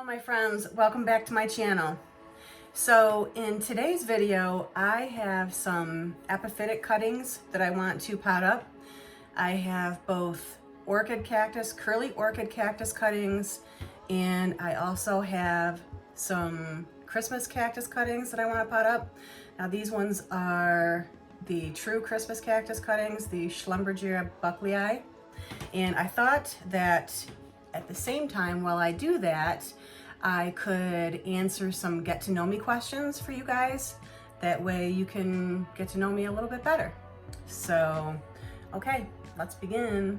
my friends, welcome back to my channel. So in today's video, I have some epiphytic cuttings that I want to pot up. I have both orchid cactus, curly orchid cactus cuttings, and I also have some Christmas cactus cuttings that I want to pot up. Now these ones are the true Christmas cactus cuttings, the Schlumberger bucklei. And I thought that at the same time, while I do that, I could answer some get to know me questions for you guys. That way you can get to know me a little bit better. So, okay, let's begin.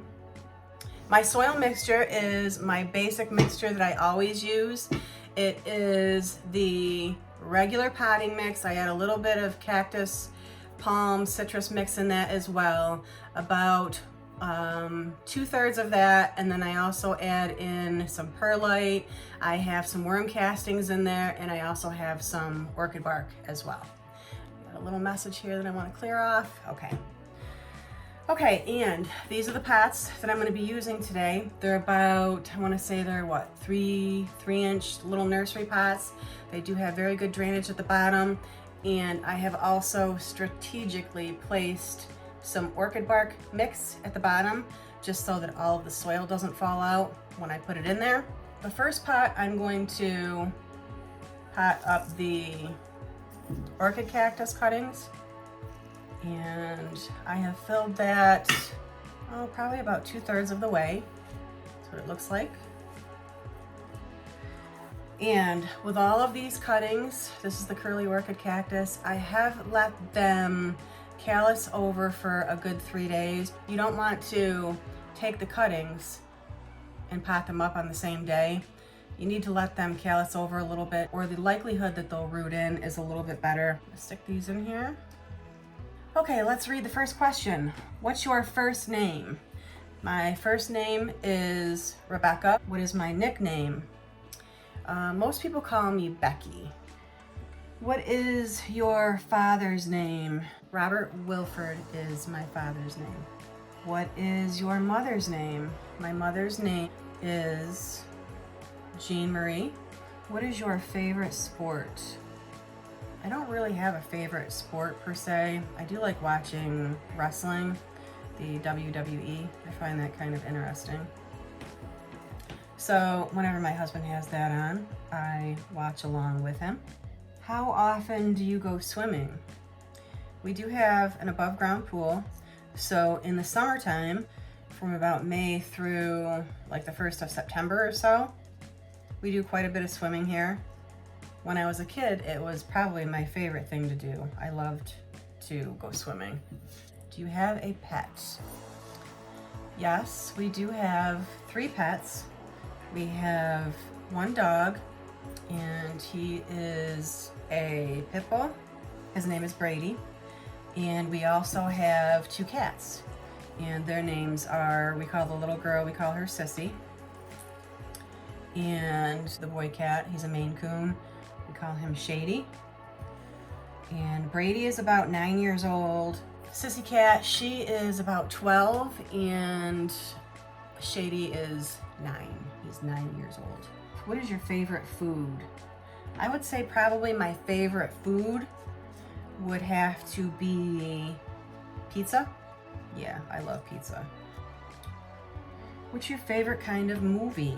My soil mixture is my basic mixture that I always use. It is the regular potting mix. I add a little bit of cactus, palm, citrus mix in that as well. About 2/3 of that, and then I also add in some perlite. I have some worm castings in there, and I also have some orchid bark as well. Got a little message here that I want to clear off. Okay, and these are the pots that I'm going to be using today. They're about, I want to say they're what, 3-inch little nursery pots. They do have very good drainage at the bottom, and I have also strategically placed some orchid bark mix at the bottom just so that all of the soil doesn't fall out when I put it in there. The first pot, I'm going to pot up the orchid cactus cuttings, and I have filled that probably about 2/3 of the way. That's what it looks like. And with all of these cuttings, this is the curly orchid cactus, I have let them callus over for a good 3 days. You don't want to take the cuttings and pot them up on the same day. You need to let them callus over a little bit, or the likelihood that they'll root in is a little bit better. Let's stick these in here. Okay, let's read the first question. What's your first name? My first name is Rebecca. What is my nickname? Most people call me Becky. What is your father's name? Robert Wilford is my father's name. What is your mother's name? My mother's name is Jean Marie. What is your favorite sport? I don't really have a favorite sport per se. I do like watching wrestling, the WWE. I find that kind of interesting. So whenever my husband has that on, I watch along with him. How often do you go swimming? We do have an above ground pool. So in the summertime, from about May through like the 1st of September or so, we do quite a bit of swimming here. When I was a kid, it was probably my favorite thing to do. I loved to go swimming. Do you have a pet? Yes, we do have 3 pets. We have 1 dog, and he is a pit bull. His name is Brady. And we also have 2 cats, and their names are, we call the little girl, we call her Sissy. And the boy cat, he's a Maine Coon, we call him Shady. And Brady is about 9 years old. Sissy cat, she is about 12, and Shady is 9. He's 9 years old. What is your favorite food? I would say probably my favorite food would have to be pizza. Yeah, I love pizza. What's your favorite kind of movie?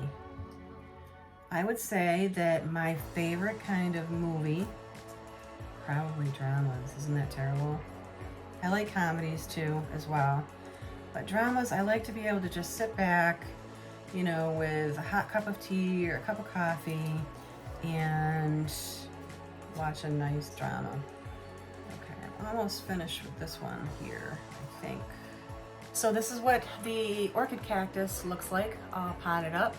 I would say that my favorite kind of movie, probably dramas. Isn't that terrible? I like comedies too as well. But dramas, I like to be able to just sit back, you know, with a hot cup of tea or a cup of coffee and watch a nice drama. Almost finished with this one here, I think. So this is what the orchid cactus looks like, all potted up.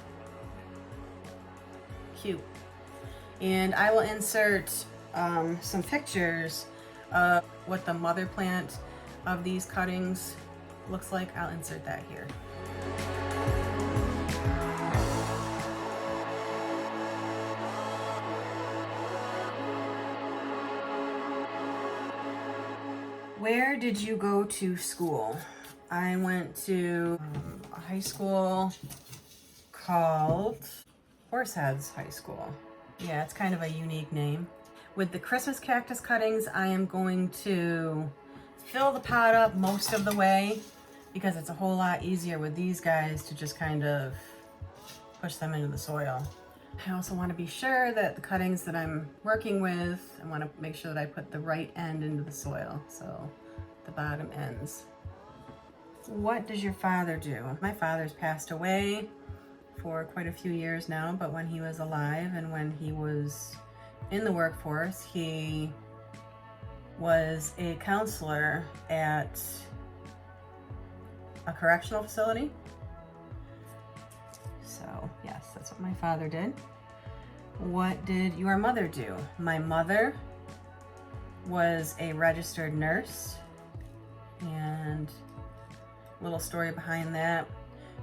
Cute. And I will insert some pictures of what the mother plant of these cuttings looks like. I'll insert that here. Where did you go to school? I went to a high school called Horseheads High School. Yeah, it's kind of a unique name. With the Christmas cactus cuttings, I am going to fill the pot up most of the way because it's a whole lot easier with these guys to just kind of push them into the soil. I also want to be sure that the cuttings that I'm working with, I want to make sure that I put the right end into the soil, so the bottom ends. What does your father do? My father's passed away for quite a few years now, but when he was alive and when he was in the workforce, he was a counselor at a correctional facility. So yes, that's what my father did. What did your mother do? My mother was a registered nurse, and a little story behind that.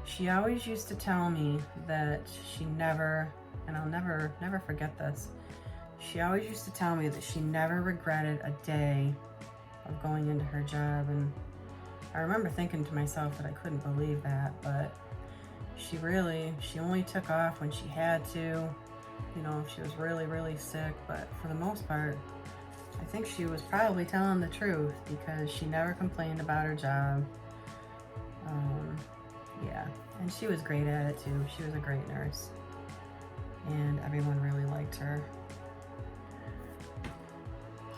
She always used to tell me that she never, and I'll never forget this, she always used to tell me that she never regretted a day of going into her job. And I remember thinking to myself that I couldn't believe that, but she only took off when she had to, you know, if she was really, really sick. But for the most part, I think she was probably telling the truth because she never complained about her job. Yeah, and she was great at it too. She was a great nurse, and everyone really liked her.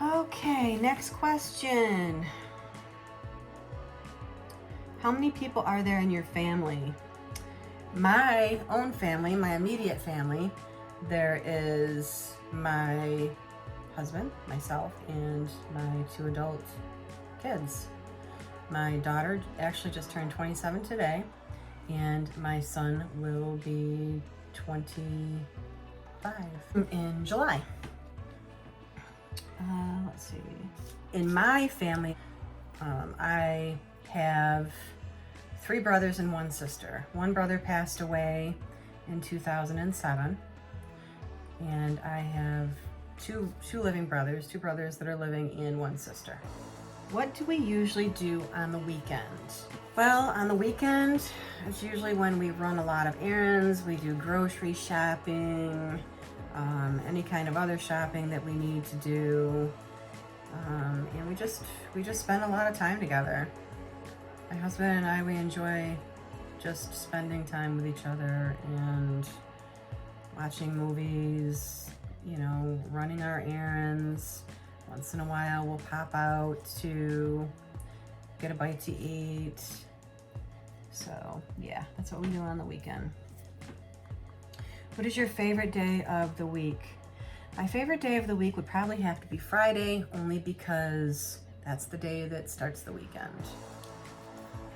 Okay, next question. How many people are there in your family? My own family, my immediate family, there is my husband, myself, and my 2 adult kids. My daughter actually just turned 27 today, and my son will be 25 in July. Let's see. In my family, I have 3 brothers and 1 sister. One brother passed away in 2007, and I have two living brothers, 2 brothers that are living, and 1 sister. What do we usually do on the weekend? Well, on the weekend, it's usually when we run a lot of errands, we do grocery shopping, any kind of other shopping that we need to do, and we just spend a lot of time together. My husband and I, we enjoy just spending time with each other and watching movies, you know, running our errands. Once in a while, we'll pop out to get a bite to eat. So yeah, that's what we do on the weekend. What is your favorite day of the week? My favorite day of the week would probably have to be Friday, only because that's the day that starts the weekend.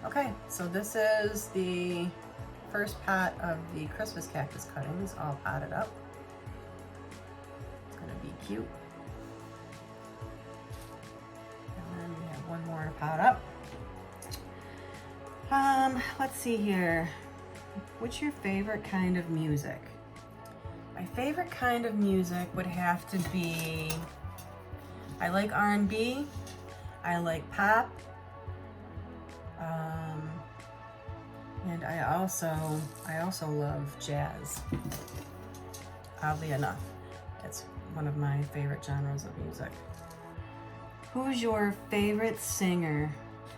Okay, so this is the first pot of the Christmas cactus cuttings, all potted up. It's gonna be cute. And then we have one more to pot up. Let's see here. What's your favorite kind of music? My favorite kind of music would have to be, I like R&B, I like pop, and I also love jazz. Oddly enough, it's one of my favorite genres of music. Who's your favorite singer?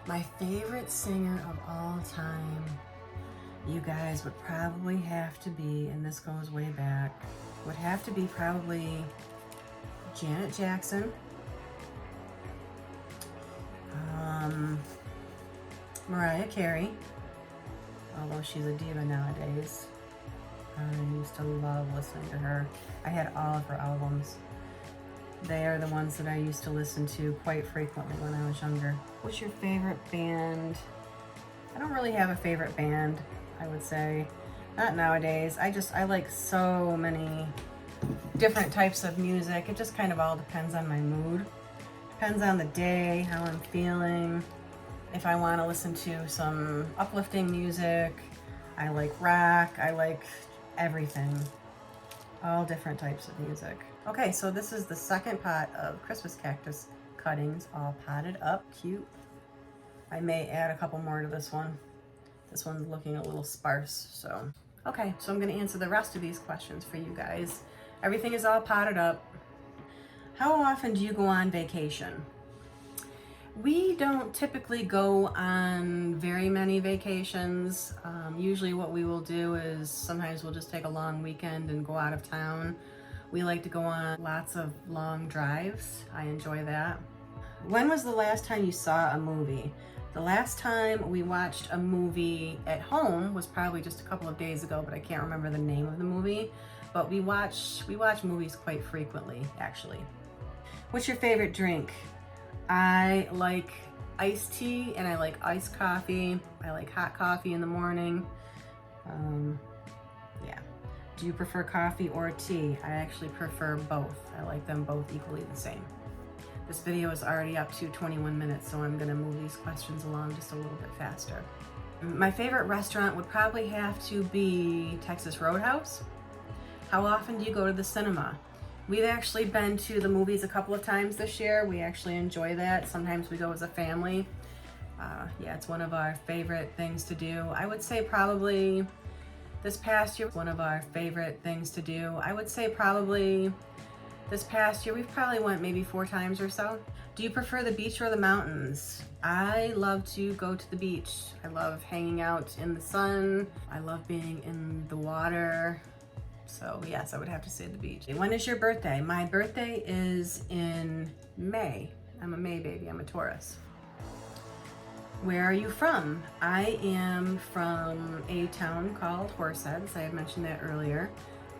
My favorite singer of all time, you guys, would probably have to be, and this goes way back, would have to be probably Janet Jackson, Mariah Carey, although she's a diva nowadays. I used to love listening to her. I had all of her albums. They are the ones that I used to listen to quite frequently when I was younger. What's your favorite band? I don't really have a favorite band, I would say. Not nowadays. I like so many different types of music. It just kind of all depends on my mood. Depends on the day, how I'm feeling. If I want to listen to some uplifting music, I like rock, I like everything. All different types of music. Okay, so this is the second pot of Christmas cactus cuttings, all potted up, cute. I may add a couple more to this one. This one's looking a little sparse, so. Okay, so I'm gonna answer the rest of these questions for you guys. Everything is all potted up. How often do you go on vacation? We don't typically go on very many vacations. Usually what we will do is sometimes we'll just take a long weekend and go out of town. We like to go on lots of long drives. I enjoy that. When was the last time you saw a movie? The last time we watched a movie at home was probably just a couple of days ago, but I can't remember the name of the movie. But we watch movies quite frequently, actually. What's your favorite drink? I like iced tea and I like iced coffee. I like hot coffee in the morning. Yeah. Do you prefer coffee or tea? I actually prefer both. I like them both equally the same. This video is already up to 21 minutes, so I'm gonna move these questions along just a little bit faster. My favorite restaurant would probably have to be Texas Roadhouse. How often do you go to the cinema? We've actually been to the movies a couple of times this year. We actually enjoy that. Sometimes we go as a family. Yeah, it's one of our favorite things to do. I would say probably this past year, one of our favorite things to do. I would say probably this past year, we've probably went maybe 4 times or so. Do you prefer the beach or the mountains? I love to go to the beach. I love hanging out in the sun. I love being in the water. So yes, I would have to say the beach. When is your birthday? My birthday is in May. I'm a May baby, I'm a Taurus. Where are you from? I am from a town called Horseheads. I had mentioned that earlier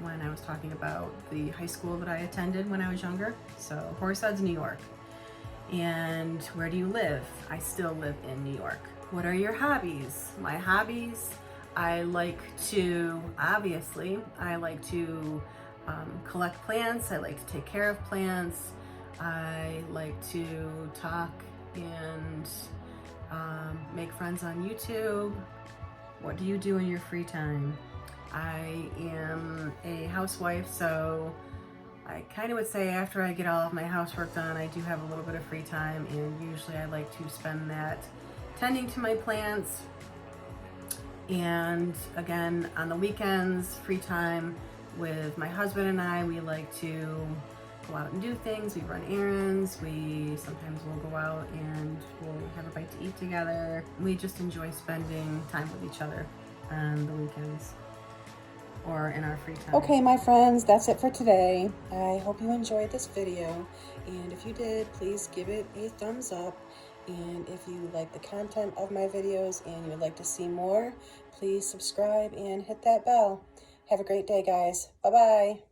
when I was talking about the high school that I attended when I was younger. So Horseheads, New York. And where do you live? I still live in New York. What are your hobbies? My hobbies, I like to, obviously, I like to collect plants. I like to take care of plants. I like to talk and make friends on YouTube. What do you do in your free time? I am a housewife, so I kind of would say after I get all of my housework done, I do have a little bit of free time, and usually I like to spend that tending to my plants. And again, on the weekends, free time with my husband and I, we like to go out and do things. We run errands. We sometimes will go out and we'll have a bite to eat together. We just enjoy spending time with each other on the weekends or in our free time. Okay, my friends, that's it for today. I hope you enjoyed this video. And if you did, please give it a thumbs up. And if you like the content of my videos and you would like to see more, please subscribe and hit that bell. Have a great day, guys. Bye-bye.